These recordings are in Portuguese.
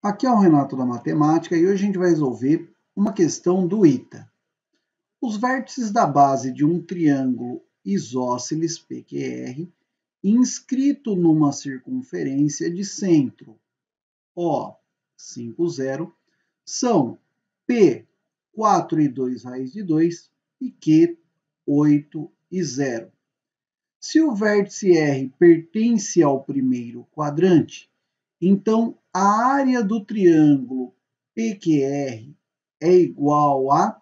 Aqui é o Renato da Matemática e hoje a gente vai resolver uma questão do ITA. Os vértices da base de um triângulo isósceles PQR inscrito numa circunferência de centro O50 são P 4 e 2 raiz de 2 e Q 8 e 0. Se o vértice R pertence ao primeiro quadrante, então a área do triângulo PQR é igual a...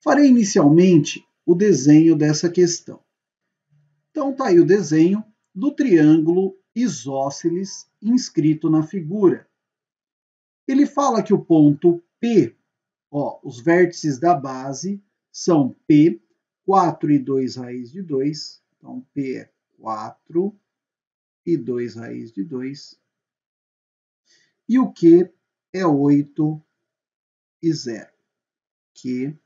Farei inicialmente o desenho dessa questão. Então está aí o desenho do triângulo isósceles inscrito na figura. Ele fala que o ponto P, os vértices da base são P, 4 e 2 raiz de 2, então P é 4 e 2 raiz de 2, e o Q é 8 e 0. Q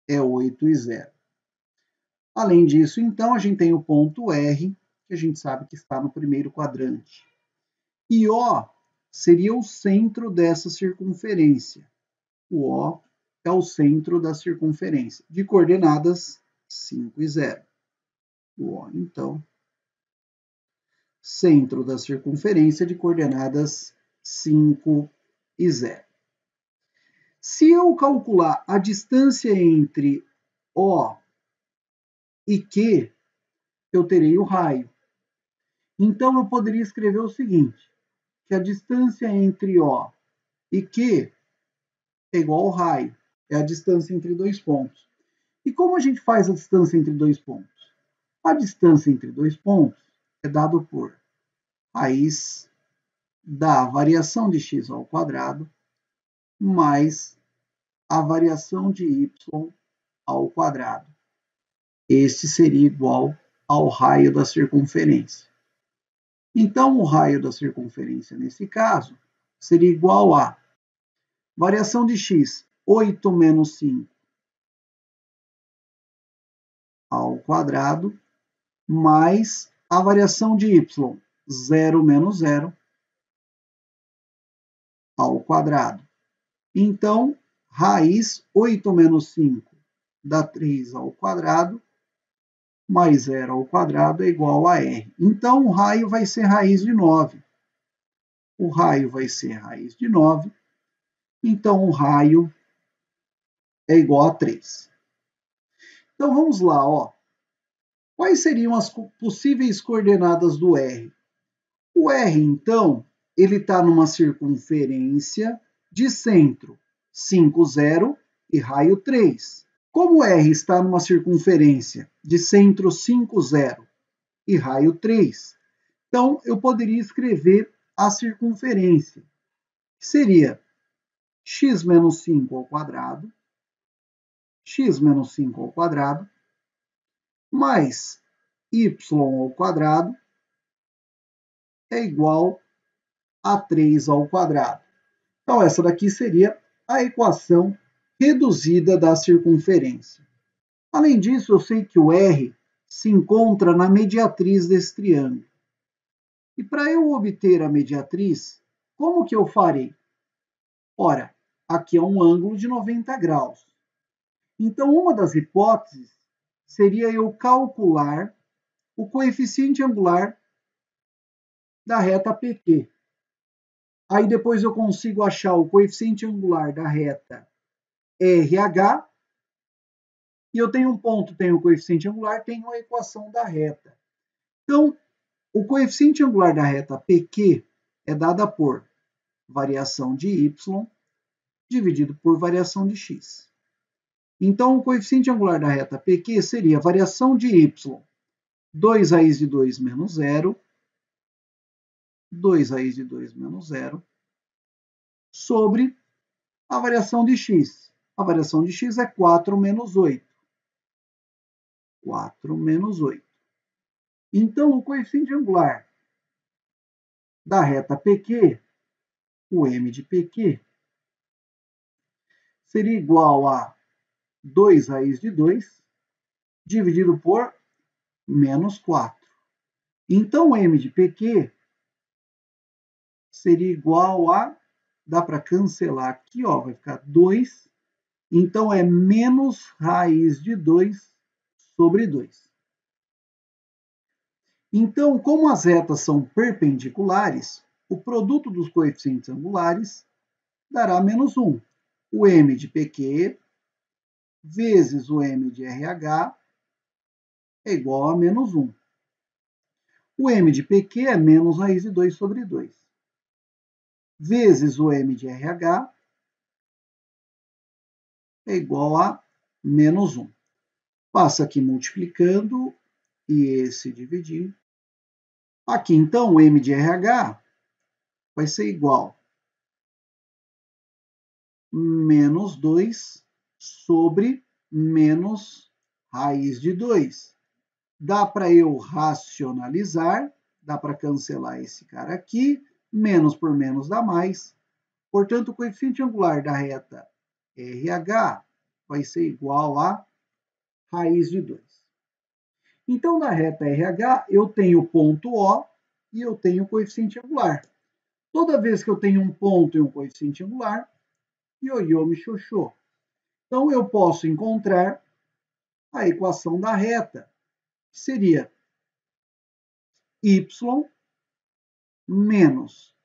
é 8 e 0. Além disso, então, a gente tem o ponto R, que a gente sabe que está no primeiro quadrante. E O seria o centro dessa circunferência. O O é o centro da circunferência, de coordenadas 5 e 0. O O, então, centro da circunferência de coordenadas 5 e 0. Se eu calcular a distância entre O e Q, eu terei o raio. Então, eu poderia escrever o seguinte, que a distância entre O e Q é igual ao raio, é a distância entre dois pontos. E como a gente faz a distância entre dois pontos? A distância entre dois pontos é dada por raiz da variação de x ao quadrado mais a variação de y ao quadrado. Este seria igual ao raio da circunferência. Então, o raio da circunferência, nesse caso, seria igual a variação de x, 8 menos 5 ao quadrado, mais a variação de y, 0 menos 0 ao quadrado. Então, raiz 8 menos 5 dá 3 ao quadrado, mais 0 ao quadrado é igual a R. Então, o raio vai ser raiz de 9. O raio vai ser raiz de 9. Então, o raio é igual a 3. Então, vamos lá. Quais seriam as possíveis coordenadas do R? O R, então, ele está numa circunferência de centro 5, 0 e raio 3. Como o R está numa circunferência de centro 5, 0 e raio 3, então eu poderia escrever a circunferência, que seria x menos 5 ao quadrado, x menos 5 ao quadrado, mais y ao quadrado é igual a 3 ao quadrado. Então, essa daqui seria a equação reduzida da circunferência. Além disso, eu sei que o R se encontra na mediatriz desse triângulo. E para eu obter a mediatriz, como que eu farei? Ora, aqui é um ângulo de 90 graus. Então, uma das hipóteses seria eu calcular o coeficiente angular da reta PQ. Aí depois eu consigo achar o coeficiente angular da reta RH, e eu tenho um ponto, tenho o coeficiente angular, tenho a equação da reta. Então, o coeficiente angular da reta PQ é dada por variação de y dividido por variação de x. Então, o coeficiente angular da reta PQ seria variação de y, 2 raiz de 2 menos 0, 2 raiz de 2 menos 0, sobre a variação de x. A variação de x é 4 menos 8. 4 menos 8. Então, o coeficiente angular da reta PQ, o m de PQ, seria igual a 2 raiz de 2 dividido por menos 4. Então, o m de PQ seria igual a, dá para cancelar aqui, ó, vai ficar 2, então é menos raiz de 2 sobre 2. Então, como as retas são perpendiculares, o produto dos coeficientes angulares dará menos 1. O m de PQ vezes o m de RH é igual a menos 1. O m de PQ é menos raiz de 2 sobre 2. Vezes o m de RH é igual a menos 1. Passa aqui multiplicando e esse dividindo. Aqui, então, o m de RH vai ser igual a menos 2 sobre menos raiz de 2. Dá para eu racionalizar, dá para cancelar esse cara aqui, menos por menos dá mais. Portanto, o coeficiente angular da reta RH vai ser igual a raiz de 2. Então, na reta RH, eu tenho o ponto O e eu tenho o coeficiente angular. Toda vez que eu tenho um ponto e um coeficiente angular, ioiô me xoxô. Então, eu posso encontrar a equação da reta, que seria y menos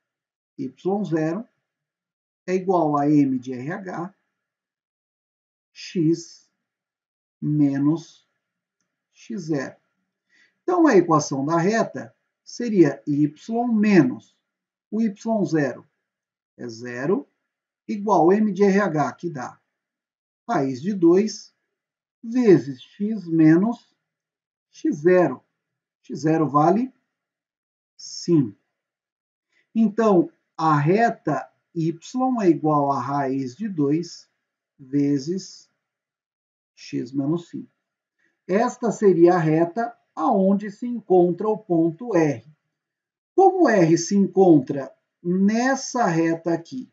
y0 é igual a m de RH, x menos x0. Então, a equação da reta seria y menos o y0 é 0, igual a m de RH, que dá raiz de 2, vezes x menos x0. x0 vale 5. Então, a reta y é igual a raiz de 2 vezes x menos 5. Esta seria a reta aonde se encontra o ponto R. Como R se encontra nessa reta aqui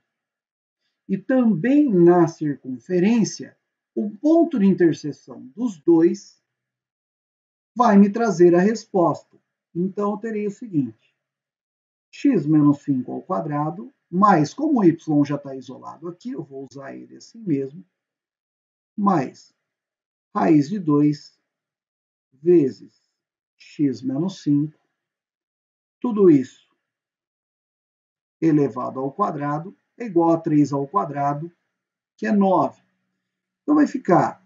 e também na circunferência, o ponto de interseção dos dois vai me trazer a resposta. Então, eu terei o seguinte: x menos 5 ao quadrado, mais, como o y já está isolado aqui, eu vou usar ele assim mesmo, mais raiz de 2 vezes x menos 5, tudo isso elevado ao quadrado é igual a 3 ao quadrado, que é 9. Então, vai ficar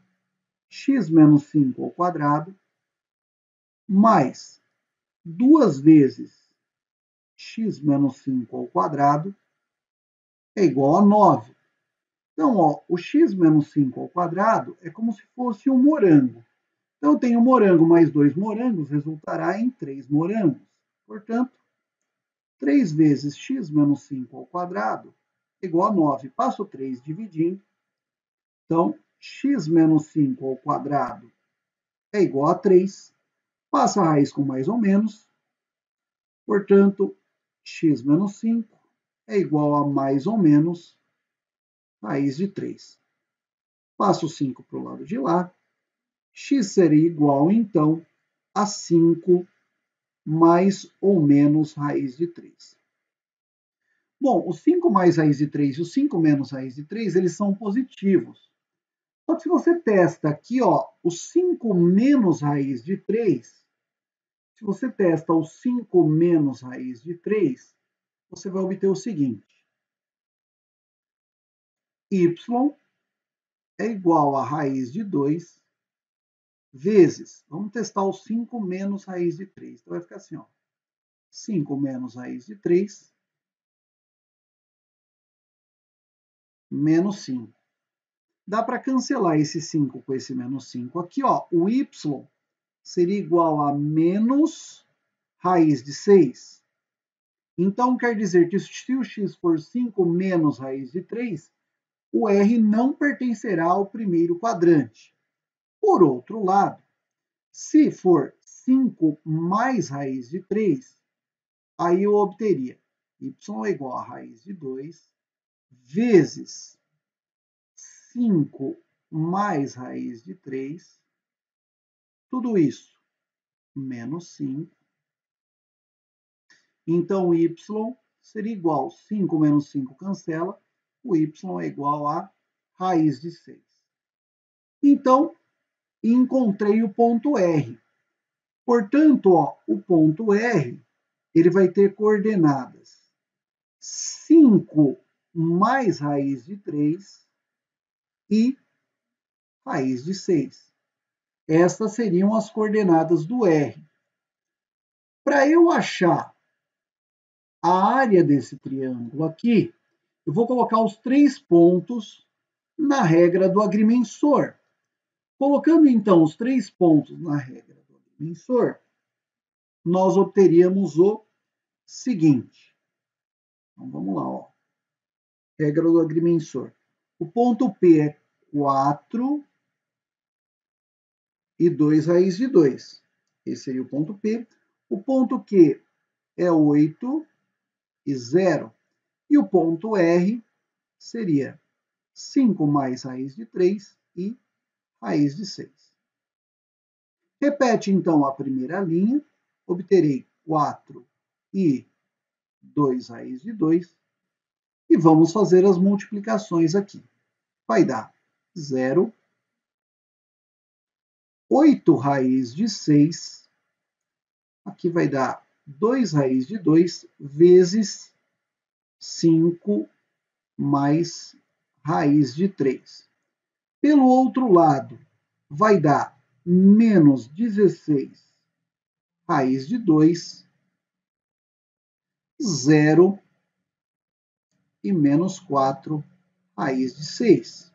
x menos 5 ao quadrado mais 2 vezes x menos 5 ao quadrado é igual a 9. Então, ó, o x menos 5 ao quadrado é como se fosse um morango. Então, eu tenho morango mais 2 morangos, resultará em 3 morangos. Portanto, 3 vezes x menos 5 ao quadrado é igual a 9. Passo 3 dividindo. Então, x menos 5 ao quadrado é igual a 3. Passa a raiz com mais ou menos. Portanto, x menos 5 é igual a mais ou menos raiz de 3. Passo 5 para o lado de lá. X seria igual, então, a 5 mais ou menos raiz de 3. Bom, o 5 mais raiz de 3 e o 5 menos raiz de 3, eles são positivos. Só que se você testa aqui, ó, o 5 menos raiz de 3, se você testa o 5 menos raiz de 3, você vai obter o seguinte: y é igual a raiz de 2 vezes, vamos testar o 5 menos raiz de 3. Então vai ficar assim, ó, 5 menos raiz de 3 menos 5. Dá para cancelar esse 5 com esse menos 5 aqui, ó. O y seria igual a menos raiz de 6. Então, quer dizer que se o x for 5 menos raiz de 3, o R não pertencerá ao primeiro quadrante. Por outro lado, se for 5 mais raiz de 3, aí eu obteria y é igual a raiz de 2 vezes 5 mais raiz de 3, tudo isso menos 5. Então, y seria igual, 5 menos 5 cancela, o y é igual a raiz de 6. Então, encontrei o ponto R. Portanto, ó, o ponto R ele vai ter coordenadas 5 mais raiz de 3 e raiz de 6. Estas seriam as coordenadas do R. Para eu achar a área desse triângulo aqui, eu vou colocar os 3 pontos na regra do agrimensor. Colocando, então, os 3 pontos na regra do agrimensor, nós obteríamos o seguinte. Então, vamos lá, ó. Regra do agrimensor. O ponto P é 4 e 2 raiz de 2. Esse seria o ponto P. O ponto Q é 8 e 0. E o ponto R seria 5 mais raiz de 3 e raiz de 6. Repete, então, a primeira linha. Obterei 4 e 2 raiz de 2. E vamos fazer as multiplicações aqui. Vai dar 0, 8 raiz de 6. Aqui vai dar 2 raiz de 2 vezes 5 mais raiz de 3. Pelo outro lado, vai dar menos 16 raiz de 2, 0 e menos 4 raiz de 6.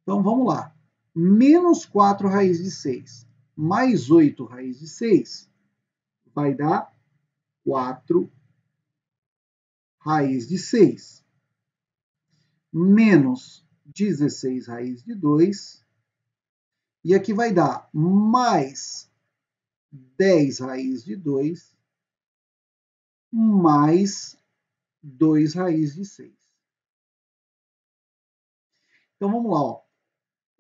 Então, vamos lá. Menos 4 raiz de 6 mais 8 raiz de 6 vai dar 4 raiz de 6. Menos 16 raiz de 2. E aqui vai dar mais 10 raiz de 2 mais 2 raiz de 6. Então, vamos lá. Ó.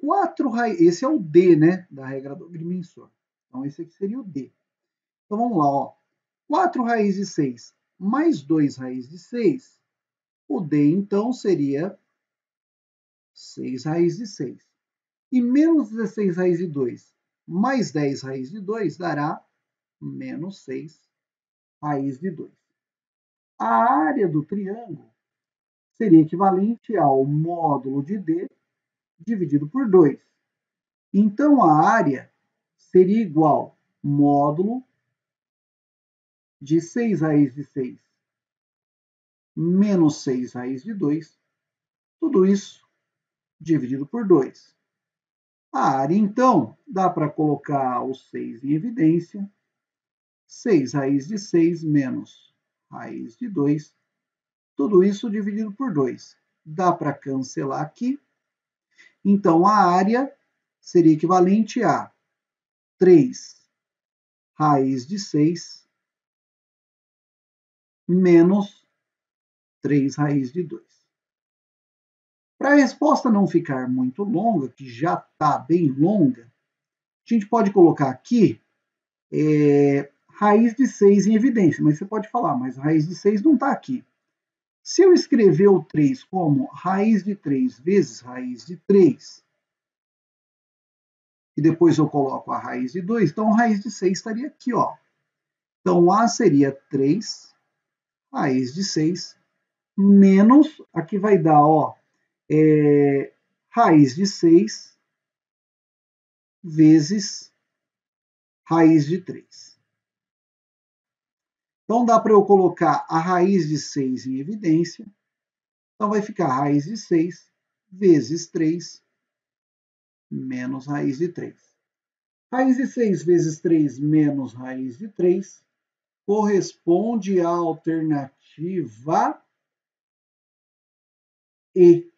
4 raiz... Esse é o D, né? Da regra do agrimensor. Então, esse aqui seria o D. Então, vamos lá. Ó. 4 raiz de 6 mais 2 raiz de 6. O D, então, seria 6 raiz de 6. E menos 16 raiz de 2 mais 10 raiz de 2 dará menos 6 raiz de 2. A área do triângulo seria equivalente ao módulo de D dividido por 2. Então, a área seria igual módulo de 6 raiz de 6 menos 6 raiz de 2, tudo isso dividido por 2. A área, então, dá para colocar o 6 em evidência. 6 raiz de 6 menos raiz de 2, tudo isso dividido por 2. Dá para cancelar aqui. Então, a área seria equivalente a 3 raiz de 6 menos 3 raiz de 2. Para a resposta não ficar muito longa, que já está bem longa, a gente pode colocar aqui raiz de 6 em evidência, mas você pode falar, mas raiz de 6 não está aqui. Se eu escrever o 3 como raiz de 3 vezes raiz de 3, e depois eu coloco a raiz de 2, então a raiz de 6 estaria aqui, ó. Então, A seria 3 raiz de 6 menos, aqui vai dar, ó, raiz de 6 vezes raiz de 3. Então, dá para eu colocar a raiz de 6 em evidência. Então, vai ficar raiz de 6 vezes 3 menos raiz de 3. Raiz de 6 vezes 3 menos raiz de 3 corresponde à alternativa E.